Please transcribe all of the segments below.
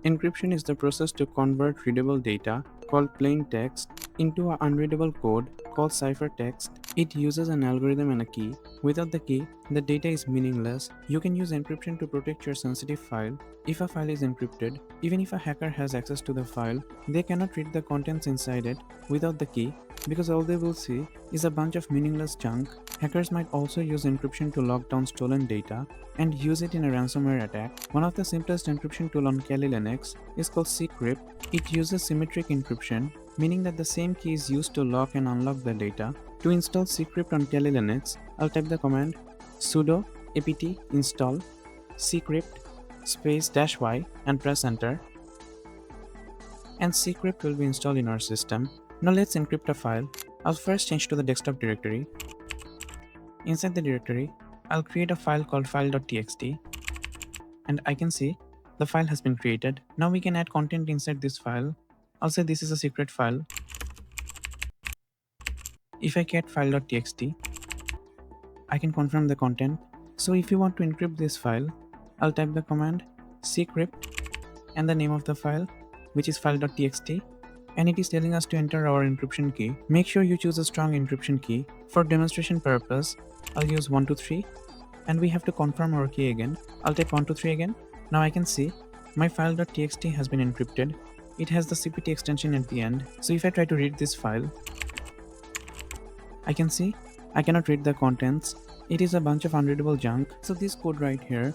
Encryption is the process to convert readable data, called plain text, into an unreadable code, called ciphertext. It uses an algorithm and a key. Without the key, the data is meaningless. You can use encryption to protect your sensitive file. If a file is encrypted, even if a hacker has access to the file, they cannot read the contents inside it without the key, because all they will see is a bunch of meaningless junk. Hackers might also use encryption to lock down stolen data and use it in a ransomware attack. One of the simplest encryption tool on Kali Linux is called ccrypt. It uses symmetric encryption, meaning that the same key is used to lock and unlock the data. To install ccrypt on Kali Linux, I'll type the command sudo apt install ccrypt -y and press enter, and ccrypt will be installed in our system. Now let's encrypt a file. I'll first change to the desktop directory. Inside the directory, I'll create a file called file.txt, and I can see the file has been created. Now we can add content inside this file. I'll say this is a secret file. If I get file.txt, I can confirm the content. So if you want to encrypt this file, I'll type the command ccrypt and the name of the file, which is file.txt, and it is telling us to enter our encryption key. Make sure you choose a strong encryption key. For demonstration purpose, I'll use 123, and we have to confirm our key again. I'll type 123 again. Now I can see my file.txt has been encrypted. It has the CPT extension at the end. So if I try to read this file, I can see I cannot read the contents. It is a bunch of unreadable junk. So this code right here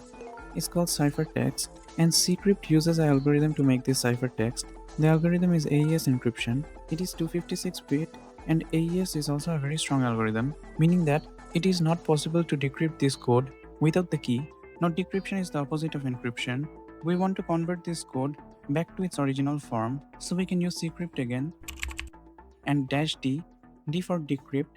is called ciphertext, and ccrypt uses an algorithm to make this ciphertext. The algorithm is AES encryption. It is 256-bit, and AES is also a very strong algorithm, meaning that it is not possible to decrypt this code without the key. Now decryption is the opposite of encryption. We want to convert this code back to its original form, so we can use ccrypt again and -d, d for decrypt,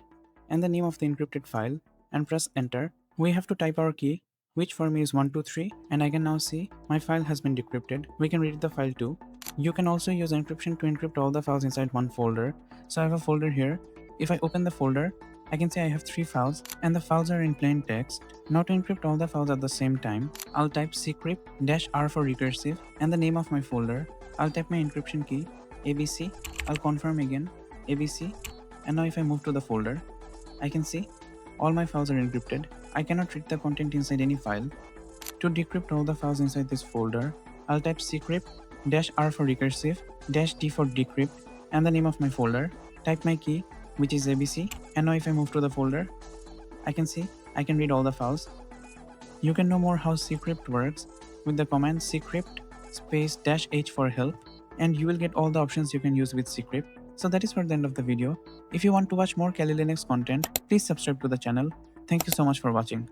and the name of the encrypted file, and press enter. We have to type our key, which for me is 123, and I can now see my file has been decrypted. We can read the file too. You can also use encryption to encrypt all the files inside one folder. So I have a folder here. If I open the folder, I can see I have 3 files, and the files are in plain text. Now to encrypt all the files at the same time, I'll type ccrypt -r for recursive and the name of my folder. I'll type my encryption key, ABC. I'll confirm again, ABC. And now if I move to the folder, I can see all my files are encrypted. I cannot read the content inside any file. To decrypt all the files inside this folder, I'll type ccrypt -r for recursive, -d for decrypt, and the name of my folder. Type my key, which is ABC, and now if I move to the folder, I can see I can read all the files. You can know more how ccrypt works with the command ccrypt -h for help, and you will get all the options you can use with ccrypt. So that is for the end of the video. If you want to watch more Kali Linux content, please subscribe to the channel. Thank you so much for watching.